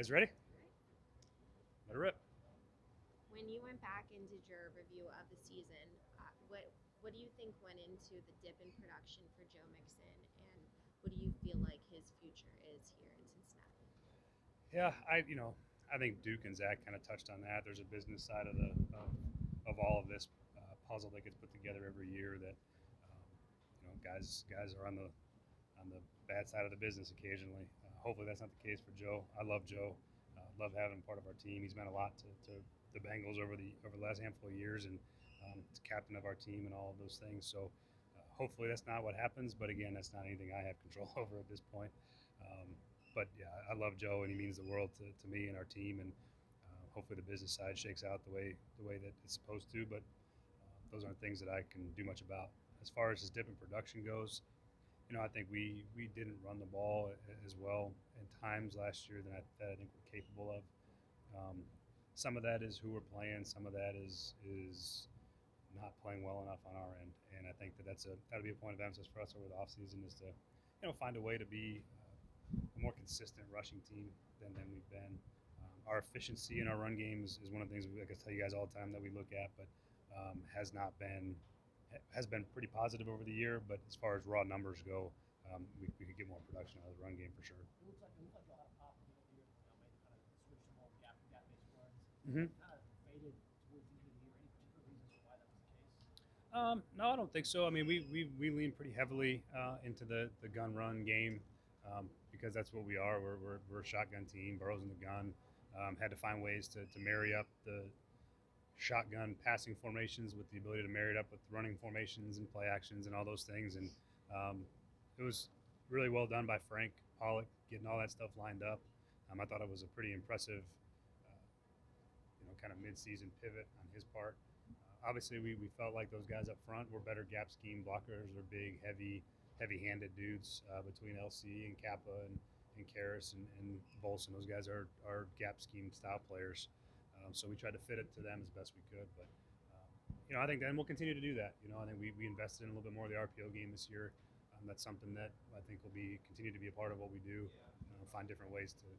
guys ready? All right. Let it rip. When you went back and did your review of the season, what do you think went into the dip in production for Joe Mixon, and what do you feel like his future is here in Cincinnati? Yeah, I think Duke and Zach kind of touched on that. There's a business side of all of this puzzle that gets put together every year. That guys are on the bad side of the business occasionally. Hopefully, that's not the case for Joe. I love Joe. Love having him part of our team. He's meant a lot to the Bengals over the last handful of years, and he's captain of our team and all of those things. So hopefully that's not what happens. But again, that's not anything I have control over at this point. Um, but yeah, I love Joe, and he means the world to me and our team. And hopefully the business side shakes out the way that it's supposed to. But those aren't things that I can do much about. As far as his dip in production goes, I think we didn't run the ball as well in times last year that I think we're capable of. Um, some of that is who we're playing. Some of that is not playing well enough on our end, and I think that'll be a point of emphasis for us over the offseason is to find a way to be a more consistent rushing team than we've been. Our efficiency in our run game is one of the things I can tell you guys all the time that we look at, but has not been has been pretty positive over the year. But as far as raw numbers go, we could get more production out of the run game for sure. It looks like you'll have pop in the middle of the year. Maybe kind of switch to more gap based runs. Mm-hmm. Kind of faded towards the end of the year. Any particular reasons for why that was the case? No, I don't think so. I mean, we lean pretty heavily into the gun run game because that's what we are. We're a shotgun team. Burrow's in the gun. Had to find ways to marry up the shotgun passing formations with the ability to marry it up with running formations and play actions and all those things. And it was really well done by Frank Pollock getting all that stuff lined up. I thought it was a pretty impressive, kind of mid-season pivot on his part. Obviously, we felt like those guys up front were better gap scheme blockers. They're big, heavy-handed dudes between LC and Kappa and Karras and Volson. Those guys are gap scheme style players. So we tried to fit it to them as best we could. But I think then we'll continue to do that. I think we invested in a little bit more of the RPO game this year. That's something that I think will be continue to be a part of what we do. Find different ways to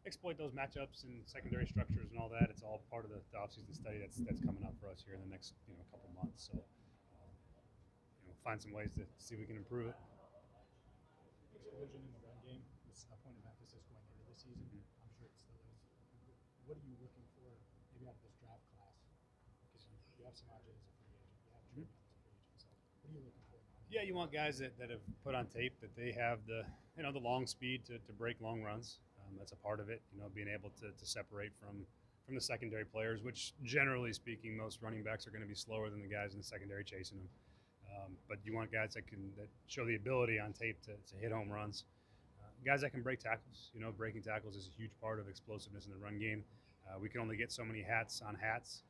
exploit those matchups and secondary structures and all that. It's all part of the offseason study that's coming up for us here in the next couple months. So find some ways to see if we can improve it. Explosion in the run game was a point of emphasis going into the season. Mm-hmm. I'm sure it still is. What are you looking for maybe out of this draft class? Because you have Samaje as a free agent, you have Jordan as a free agent. So what are you looking for? Yeah, you want guys that have put on tape that they have the the long speed to break long runs. That's a part of it. Being able to separate from the secondary players, which generally speaking, most running backs are going to be slower than the guys in the secondary chasing them. But you want guys that show the ability on tape to hit home runs. Guys that can break tackles. Breaking tackles is a huge part of explosiveness in the run game. We can only get so many hats on hats,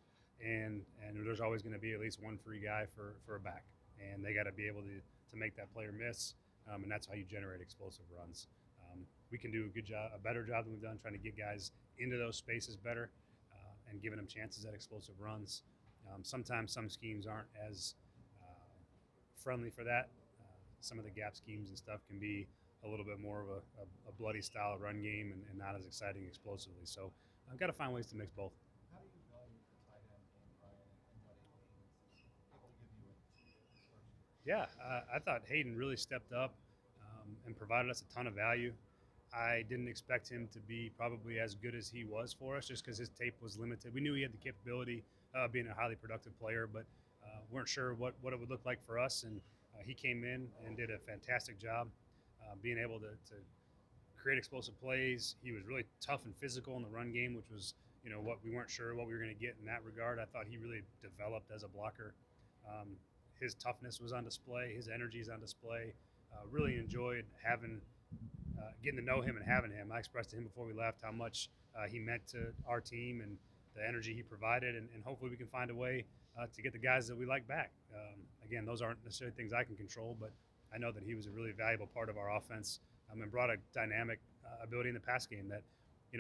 and there's always going to be at least one free guy for a back, and they got to be able to make that player miss, and that's how you generate explosive runs. We can do a better job than we've done trying to get guys into those spaces better and giving them chances at explosive runs. Sometimes some schemes aren't as friendly for that. Some of the gap schemes and stuff can be a little bit more of a bloody style run game and not as exciting explosively. So I've got to find ways to mix both. How do you value the tight end game, Brian, and what Aiden is able to give you in his first year? Yeah, I thought Hayden really stepped up and provided us a ton of value. I didn't expect him to be probably as good as he was for us just because his tape was limited. We knew he had the capability of being a highly productive player, but weren't sure what it would look like for us. And he came in and did a fantastic job being able to create explosive plays. He was really tough and physical in the run game, which was what we weren't sure what we were going to get in that regard. I thought he really developed as a blocker. His toughness was on display. His energy is on display. Really enjoyed getting to know him and having him. I expressed to him before we left how much he meant to our team and the energy he provided, and hopefully we can find a way to get the guys that we like back. Again, those aren't necessarily things I can control, but I know that he was a really valuable part of our offense and brought a dynamic ability in the pass game that,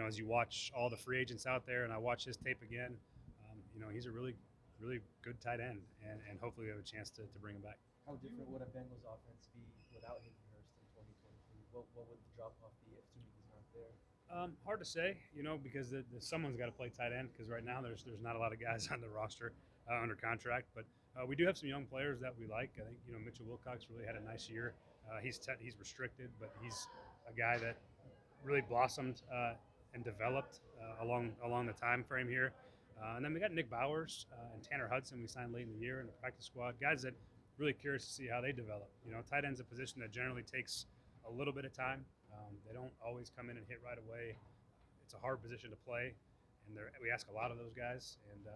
as you watch all the free agents out there and I watch his tape again, he's a really, really good tight end, and hopefully we have a chance to bring him back. How different would a Bengals offense be without Hayden Hurst in 2023? What would the drop off be, assuming he's not there? Hard to say, because someone's got to play tight end. Because right now there's not a lot of guys on the roster under contract, but we do have some young players that we like. I think Mitchell Wilcox really had a nice year. He's restricted, but he's a guy that really blossomed and developed along the time frame here. And then we got Nick Bowers and Tanner Hudson we signed late in the year in the practice squad. Guys that really curious to see how they develop. Tight end's a position that generally takes a little bit of time. They don't always come in and hit right away. It's a hard position to play, and we ask a lot of those guys. And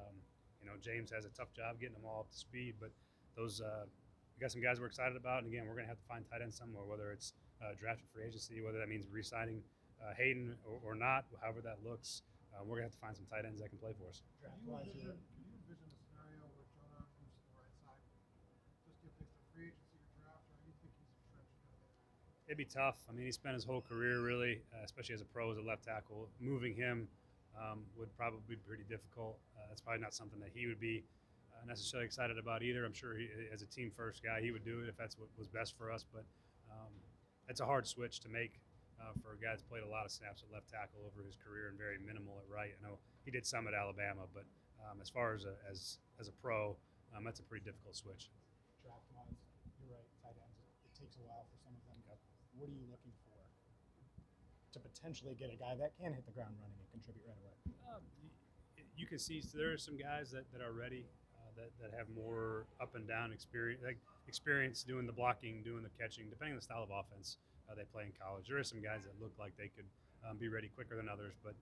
James has a tough job getting them all up to speed. But those we got some guys we're excited about, and again, we're going to have to find tight ends somewhere, whether it's drafted free agency, whether that means re-signing Hayden or not, however that looks. We're going to have to find some tight ends that can play for us. Draft-wise, Can you envision a scenario where Jonah moves to the right side? Just if it's a free agency or draft, or you think he's entrenched kind of there? It'd be tough. I mean, he spent his whole career really, especially as a pro, as a left tackle. Moving him would probably be pretty difficult. That's probably not something that he would be necessarily excited about either. I'm sure as a team first guy, he would do it if that's what was best for us. But it's a hard switch to make for a guy that's played a lot of snaps at left tackle over his career and very minimal at right. I know he did some at Alabama, but as far as a pro, that's a pretty difficult switch. draft-wise, you're right, tight ends, it takes a while for some of them. Yep. What are you looking for to potentially get a guy that can hit the ground running and contribute right away? You can see there are some guys that are ready, that have more up and down experience doing the blocking, doing the catching, depending on the style of offense they play in college. There are some guys that look like they could be ready quicker than others, but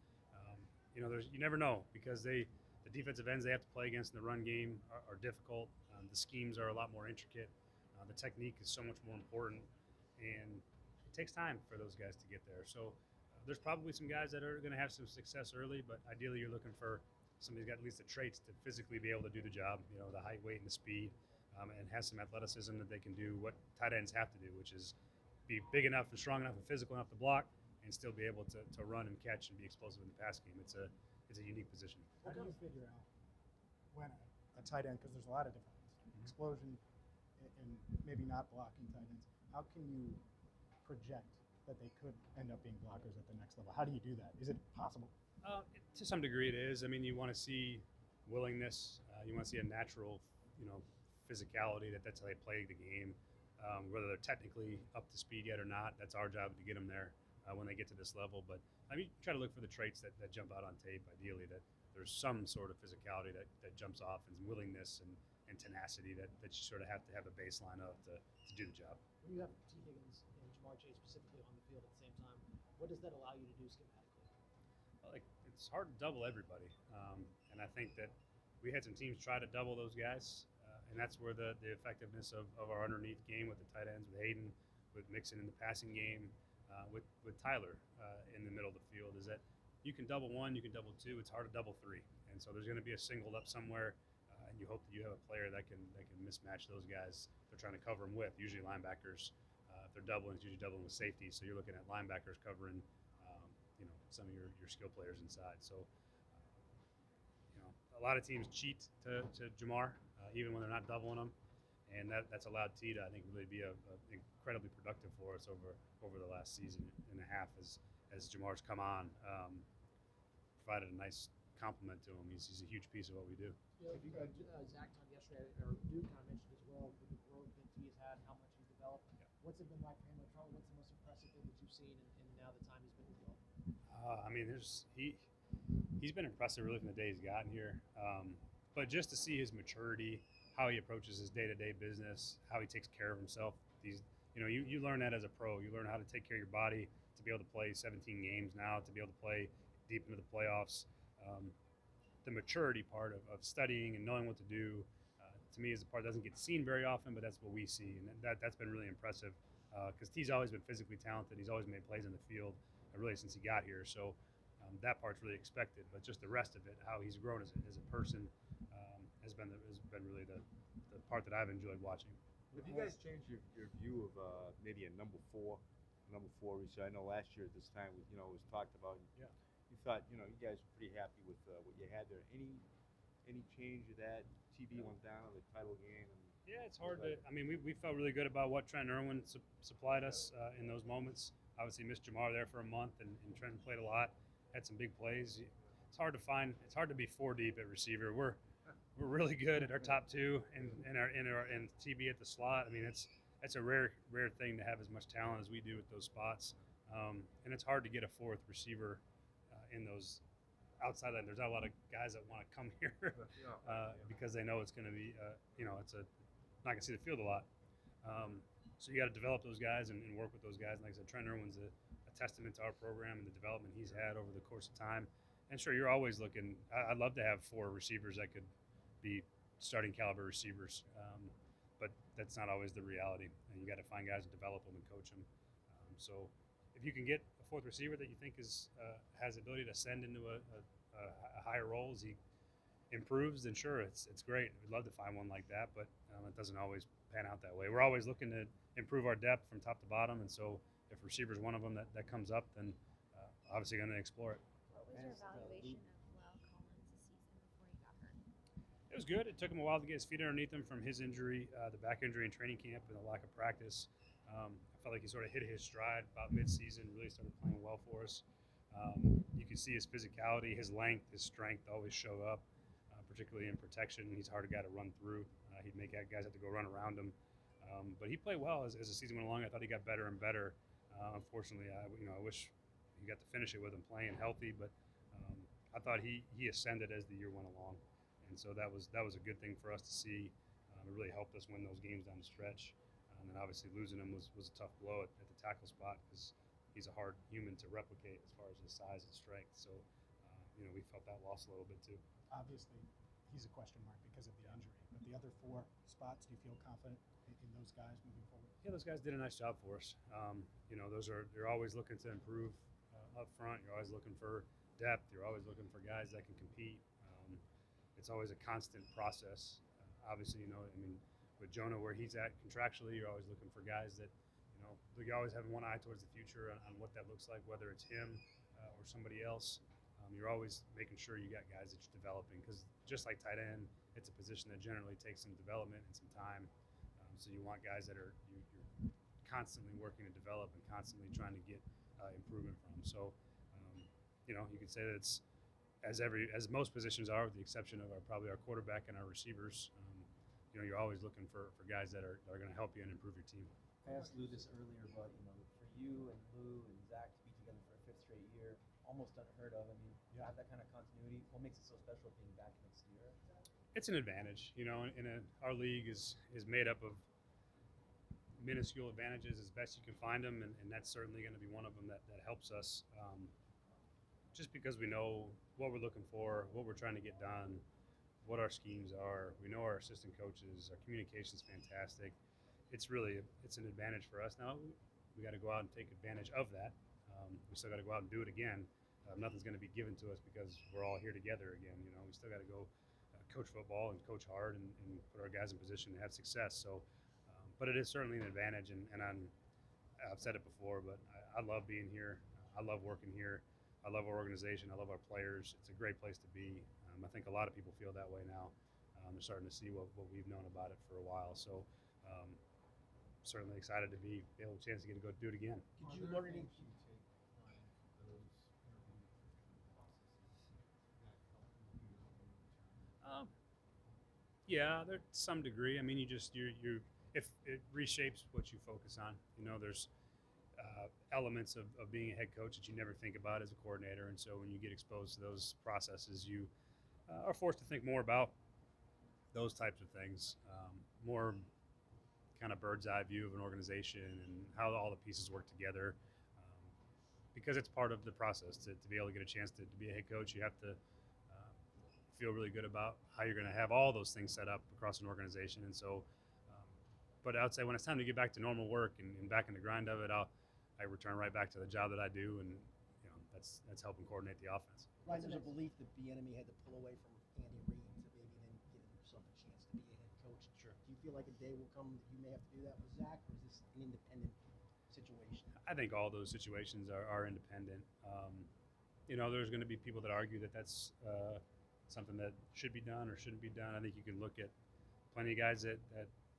you never know because the defensive ends they have to play against in the run game are difficult. The schemes are a lot more intricate. The technique is so much more important, and it takes time for those guys to get there. So there's probably some guys that are going to have some success early, but ideally you're looking for somebody who's got at least the traits to physically be able to do the job, the height, weight, and the speed, and has some athleticism that they can do what tight ends have to do, which is be big enough and strong enough and physical enough to block and still be able to run and catch and be explosive in the pass game. It's a unique position. How do you figure out when a tight end, because there's a lot of different ones, explosion and maybe not blocking tight ends, how can you project that they could end up being blockers at the next level? How do you do that? Is it possible? To some degree, it is. I mean, you want to see willingness. You want to see a natural, physicality. That's how they play the game. Whether they're technically up to speed yet or not, that's our job to get them there when they get to this level. But I mean, try to look for the traits that jump out on tape. Ideally, that there's some sort of physicality that jumps off, and willingness and tenacity that you sort of have to have a baseline of to do the job. When you have T. Higgins and Jamar Chase specifically on the field at the same time, what does that allow you to do schematically? It's hard to double everybody, and I think that we had some teams try to double those guys, and that's where the effectiveness of our underneath game with the tight ends, with Hayden, with Mixon in the passing game, with Tyler in the middle of the field, is that you can double one, you can double two. It's hard to double three, and so there's going to be a singled up somewhere, and you hope that you have a player that can mismatch those guys they're trying to cover them with. Usually linebackers, if they're doubling, it's usually doubling with safety. So you're looking at linebackers covering some of your skill players inside. So, a lot of teams cheat to Jamar, even when they're not doubling them, and that's allowed T to, I think, really be incredibly productive for us over the last season and a half as Jamar's come on, provided a nice compliment to him. He's a huge piece of what we do. Zach talked yesterday, or Duke kind of mentioned as well, with the growth that T has had, how much he's developed. Yeah. What's it been like for him at Charlotte? What's the most impressive thing that you've seen in now the time he's been with you all? I mean, he's been impressive really from the day he's gotten here. But just to see his maturity, how he approaches his day-to-day business, how he takes care of himself. You learn that as a pro. You learn how to take care of your body to be able to play 17 games now, to be able to play deep into the playoffs. The maturity part of studying and knowing what to do, to me, is the part that doesn't get seen very often, but that's what we see, and that's been really impressive. Because T's always been physically talented. He's always made plays in the field, really since he got here. So that part's really expected. But just the rest of it, how he's grown as a person, has been really the part that I've enjoyed watching. Have you guys changed your view of maybe a number four receiver? I know last year at this time, it was talked about. Yeah. You thought, you guys were pretty happy with what you had there. Any change of that? TV went down, the title game. Yeah, it's hard to. I mean, we felt really good about what Trent Irwin supplied us in those moments. Obviously missed Jamar there for a month, and Trenton played a lot, had some big plays. It's hard to find. It's hard to be 4 deep at receiver. We're really good at our top two and TB at the slot. I mean, it's a rare thing to have as much talent as we do at those spots, and it's hard to get a fourth receiver in those outside that. There's not a lot of guys that want to come here because they know it's going to be it's not going to see the field a lot. So you got to develop those guys and work with those guys. And like I said, Trent Irwin's a testament to our program and the development he's had over the course of time. And sure, you're always looking. I'd love to have 4 receivers that could be starting caliber receivers, but that's not always the reality. And you got to find guys and develop them and coach them. So if you can get a 4th receiver that you think has the ability to ascend into a higher role as he improves, then sure, it's great. We'd love to find one like that, but it doesn't always pan out that way. We're always looking to improve our depth from top to bottom, and so if receiver's one of them that comes up, then obviously going to explore it. What was your evaluation of Lyle Collins this season before he got hurt? It was good. It took him a while to get his feet underneath him from his injury, the back injury in training camp, and the lack of practice. I felt like he sort of hit his stride about mid-season, really started playing well for us. You can see his physicality, his length, his strength always show up, particularly in protection. He's a hard guy to run through. He'd make guys have to go run around him. But he played well as the season went along. I thought he got better and better. Unfortunately, I wish he got to finish it with him playing healthy, but I thought he ascended as the year went along, and so that was a good thing for us to see. It really helped us win those games down the stretch. And then obviously losing him was a tough blow at the tackle spot because he's a hard human to replicate as far as his size and strength. So we felt that loss a little bit too. Obviously, he's a question mark because of the injury. But the other 4 spots, do you feel confident in those guys moving forward? Yeah, those guys did a nice job for us. They're always looking to improve up front. You're always looking for depth. You're always looking for guys that can compete. It's always a constant process. Obviously, with Jonah where he's at contractually, you're always looking for guys that, you always have one eye towards the future on what that looks like, whether it's him or somebody else. You're always making sure you got guys that you're developing because just like tight end, it's a position that generally takes some development and some time. So you want guys that you're constantly working to develop and constantly trying to get improvement from. So, you could say that it's as most positions are, with the exception of probably our quarterback and our receivers. You're always looking for guys that are going to help you and improve your team. I asked Lou this earlier, but for you and Lou and Zach to be together for a 5th straight year, almost unheard of. I mean, you have that kind of continuity. What makes it so special being back next year? It's an advantage, our league is made up of minuscule advantages as best you can find them, and that's certainly going to be one of them that helps us. Just because we know what we're looking for, what we're trying to get done, what our schemes are. We know our assistant coaches. Our communication's fantastic. It's an advantage for us. Now we got to go out and take advantage of that. We still got to go out and do it again. Nothing's going to be given to us because we're all here together again. We still got to go coach football and coach hard and put our guys in position to have success. So, but it is certainly an advantage, and I've said it before, but I love being here. I love working here. I love our organization. I love our players. It's a great place to be. I think a lot of people feel that way now. They're starting to see what we've known about it for a while. So certainly excited to be able to chance to get to go do it again. Did you learn any? You take Brian those interview processes that help you return? Yeah, there to some degree. I mean, if it reshapes what you focus on. There's elements of being a head coach that you never think about as a coordinator, and so when you get exposed to those processes, you are forced to think more about those types of things, more kind of bird's eye view of an organization and how all the pieces work together. Because it's part of the process to be able to get a chance to be a head coach, you have to feel really good about how you're going to have all those things set up across an organization. And so, but I'd say when it's time to get back to normal work and back in the grind of it, I return right back to the job that I do, and that's helping coordinate the offense. Ryan, there's a belief that Bieniemy had to pull away from Andy Reid to maybe then give himself a chance to be a head coach. Sure. Do you feel like a day will come that you may have to do that with Zach, or is this an independent situation? I think all those situations are independent. There's going to be people that argue that that's something that should be done or shouldn't be done. I think you can look at plenty of guys that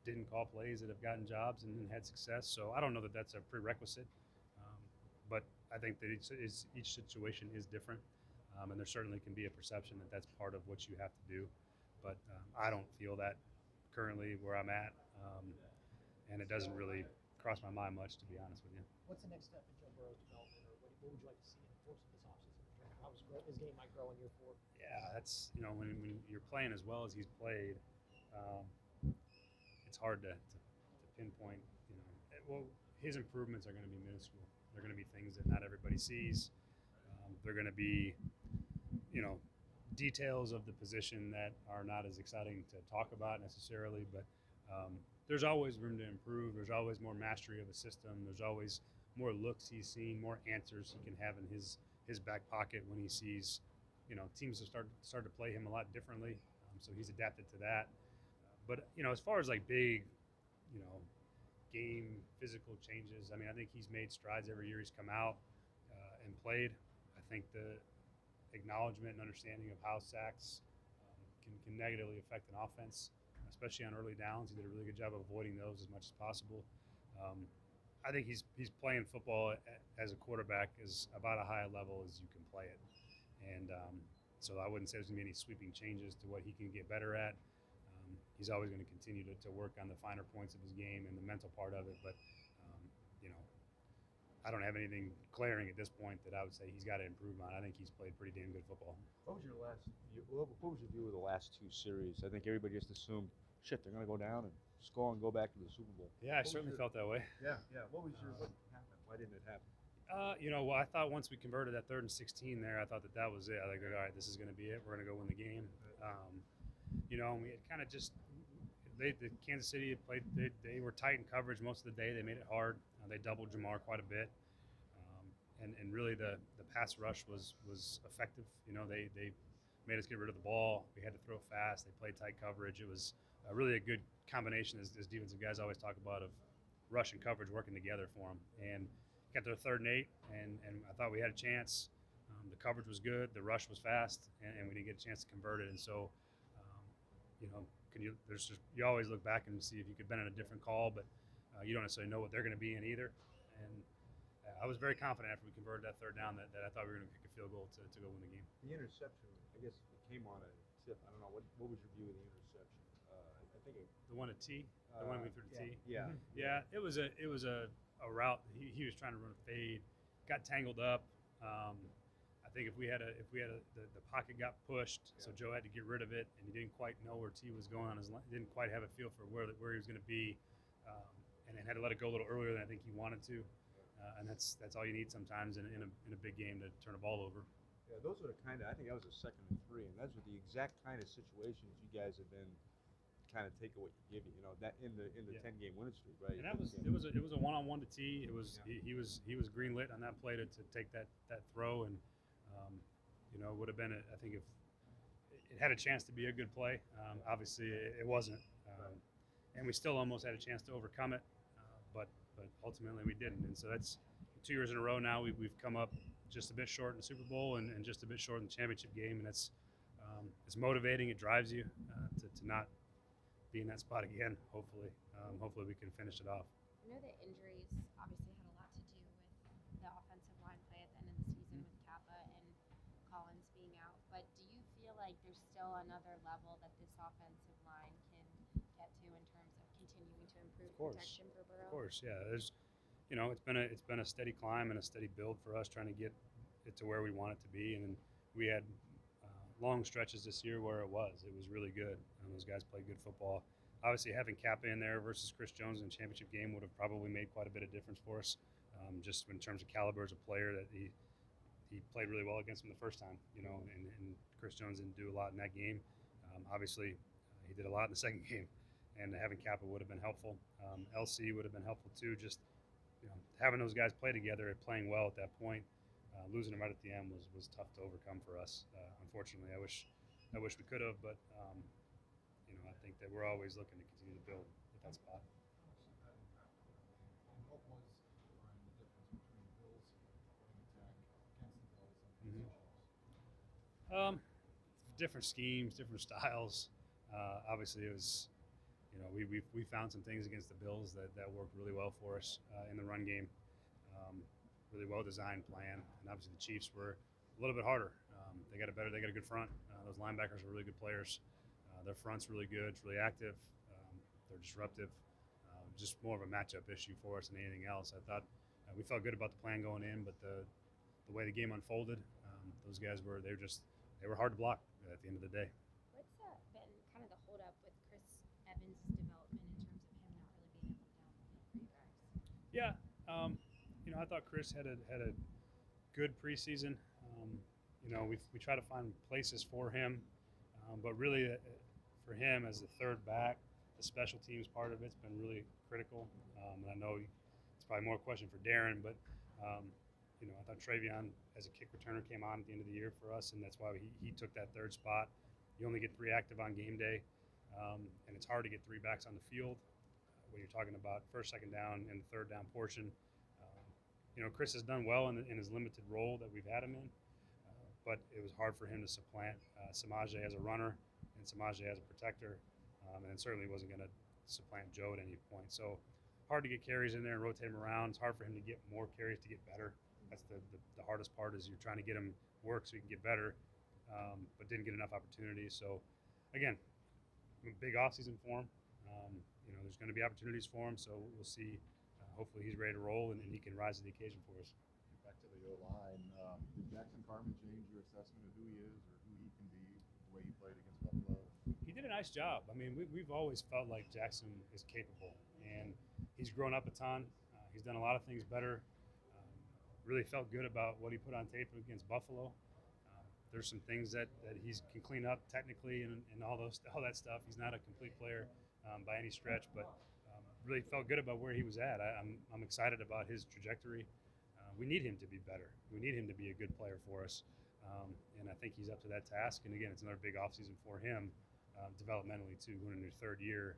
didn't call plays that have gotten jobs and had success. So I don't know that that's a prerequisite. but I think that each situation is different, and there certainly can be a perception that that's part of what you have to do. But I don't feel that currently where I'm at, and it doesn't really cross my mind much, to be honest with you. What's the next step in Joe Burrow's development, or what would you like to see in the course of this offseason? How his game might grow in year 4? Yeah, that's when you're playing as well as he's played, um, it's hard to pinpoint. Well, his improvements are going to be minuscule. They're going to be things that not everybody sees. They're going to be, details of the position that are not as exciting to talk about necessarily, but there's always room to improve. There's always more mastery of a system. There's always more looks he's seen, more answers he can have in his back pocket when he sees, teams have started to play him a lot differently. So he's adapted to that. But as far as like big, you know, game physical changes, I mean, I think he's made strides every year he's come out and played. I think the acknowledgement and understanding of how sacks can negatively affect an offense, especially on early downs. He did a really good job of avoiding those as much as possible. I think he's playing football as a quarterback is about a high level as you can play it, and so I wouldn't say there's going to be any sweeping changes to what he can get better at. He's always going to continue to work on the finer points of his game and the mental part of it, but I don't have anything glaring at this point that I would say he's got to improve on. I think he's played pretty damn good football. What was your view of the last 2 series? I think everybody just assumed, shit, they're going to go down and score and go back to the Super Bowl. Yeah, I certainly felt that way. Yeah. What happened? Why didn't it happen? Well, I thought once we converted that 3rd and 16 there, I thought that was it. I think, all right, this is going to be it. We're going to go win the game. And we had kind of just the Kansas City had played. They were tight in coverage most of the day. They made it hard. They doubled Jamar quite a bit, and really the pass rush was effective. They made us get rid of the ball. We had to throw fast. They played tight coverage. It was really a good combination, as defensive guys always talk about, of rush and coverage working together for them. And got to the 3rd and 8, and I thought we had a chance. The coverage was good. The rush was fast, and we didn't get a chance to convert it. And so, you always look back and see if you could have been in a different call, but you don't necessarily know what they're going to be in either. And I was very confident after we converted that 3rd down that I thought we were going to kick a field goal to go win the game. The interception, I guess it came on a tip. I don't know. What was your view of the interception? I think the one at T, the one we threw to T. Yeah. Yeah, it was a route. He was trying to run a fade, got tangled up. I think if we had the pocket got pushed, so Joe had to get rid of it, and he didn't quite know where T was going on his line. Didn't quite have a feel for where he was going to be, and then had to let it go a little earlier than I think he wanted to. And that's all you need sometimes in a big game to turn a ball over. Yeah, those are the kind of, I think that was a 2nd and 3, and those are the exact kind of situations you guys have been kind of take what you give you. That in the 10-game winning streak, right? And it was a one-on-one to T. It was he was green lit on that play to take that throw, and would have been I think if it had a chance to be a good play. Obviously it wasn't, and we still almost had a chance to overcome it, but ultimately we didn't. And so that's 2 years in a row now. We've come up just a bit short in the Super Bowl and just a bit short in the championship game, and it's motivating. It drives you to not be in that spot again. Hopefully we can finish it off. I know that injuries obviously had a lot to do with the offensive line play at the end of the season with Kappa and Collins being out, but do you feel like there's still another level that this offensive line can get to in terms of continuing to improve protection for Burrow? Of course, yeah. There's, it's been a steady climb and a steady build for us trying to get it to where we want it to be, and we had long stretches this year where it was really good, and those guys played good football. Obviously, having Kappa in there versus Chris Jones in the championship game would have probably made quite a bit of difference for us, just in terms of caliber as a player. That he played really well against him the first time, and Chris Jones didn't do a lot in that game. Obviously, he did a lot in the second game, and having Kappa would have been helpful. LC would have been helpful too. Just having those guys play together and playing well at that point. Losing them right at the end was tough to overcome for us. Unfortunately, I wish we could have, but I think that we're always looking to continue to build at that spot. How much did that impact? And what was, Brian, the difference between the Bills' running attack against the Bills and the Chiefs? Different schemes, different styles. Obviously, it was, we found some things against the Bills that worked really well for us in the run game. really well designed plan. And obviously the Chiefs were a little bit harder. They got a good front. Those linebackers are really good players. Their front's really good. It's really active. They're disruptive. Just more of a matchup issue for us than anything else. I thought we felt good about the plan going in, but the way the game unfolded, those guys they were hard to block at the end of the day. What's been kind of the holdup with Chris Evans' development in terms of him not really being able to downfield for you guys? Yeah, I thought Chris had a good preseason. We try to find places for him, but really for him as the third back, the special teams part of it's been really critical. And I know it's probably more a question for Darren, but I thought Travion as a kick returner came on at the end of the year for us, and that's why he took that third spot. You only get 3 active on game day, and it's hard to get 3 backs on the field when you're talking about first, second down, and the third down portion. Chris has done well in his limited role that we've had him in, but it was hard for him to supplant Samaje as a runner and Samaje as a protector, and it certainly wasn't going to supplant Joe at any point. So hard to get carries in there and rotate him around. It's hard for him to get more carries to get better. That's the hardest part is you're trying to get him work so he can get better, but didn't get enough opportunities. So, again, big offseason for him. There's going to be opportunities for him, so we'll see. Hopefully he's ready to roll and he can rise to the occasion for us. Back to the O-line. Did Jackson Carman change your assessment of who he is or who he can be, the way he played against Buffalo? He did a nice job. I mean, we've always felt like Jackson is capable, and he's grown up a ton. He's done a lot of things better. Really felt good about what he put on tape against Buffalo. There's some things that he can clean up technically and all that stuff. He's not a complete player by any stretch, but really felt good about where he was at. I'm excited about his trajectory. We need him to be better. We need him to be a good player for us, and I think he's up to that task. And again, it's another big offseason for him developmentally too. Going into his third year,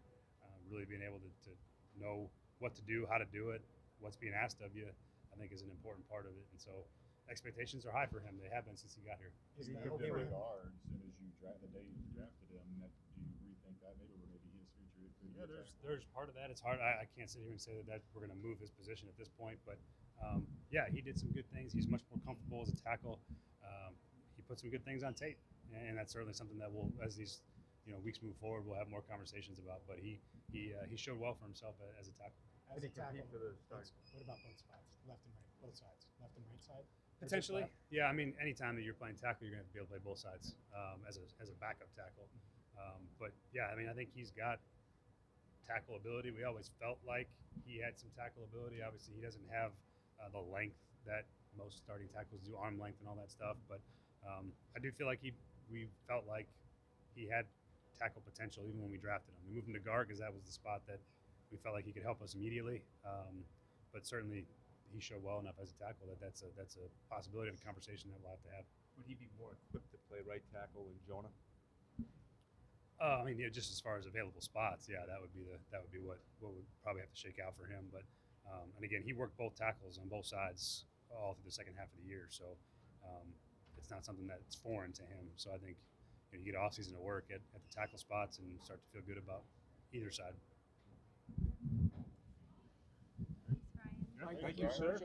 really being able to know what to do, how to do it, what's being asked of you, I think is an important part of it. And so expectations are high for him. They have been since he got here. Is that okay with guard as soon as the day you drafted him? Do you rethink that maybe, or maybe his future? Yeah, there's part of that. It's hard. I can't sit here and say that we're going to move his position at this point, but yeah, he did some good things. He's much more comfortable as a tackle. He put some good things on tape, and that's certainly something that we'll, as these weeks move forward, we'll have more conversations about. But he showed well for himself as a tackle. As a tackle, for the start. what about both sides, left and right, both sides, left and right side? Or just Potentially, left? yeah. I mean, anytime that you're playing tackle, you're going to have to be able to play both sides as a backup tackle. But yeah, I mean, I think he's got tackle ability. We always felt like he had some tackle ability. Obviously, he doesn't have the length that most starting tackles do, arm length and all that stuff. But I do feel like we felt like he had tackle potential even when we drafted him. We moved him to guard because that was the spot that we felt like he could help us immediately. But certainly, he showed well enough as a tackle that's a possibility of a conversation that we'll have to have. Would he be more equipped to play right tackle than Jonah? I mean, yeah, just as far as available spots, yeah, that would be what would probably have to shake out for him. But and again, he worked both tackles on both sides all through the second half of the year, so it's not something that's foreign to him. So I think you get off season to work at the tackle spots and start to feel good about either side. Thanks, Brian. Thank you, sir.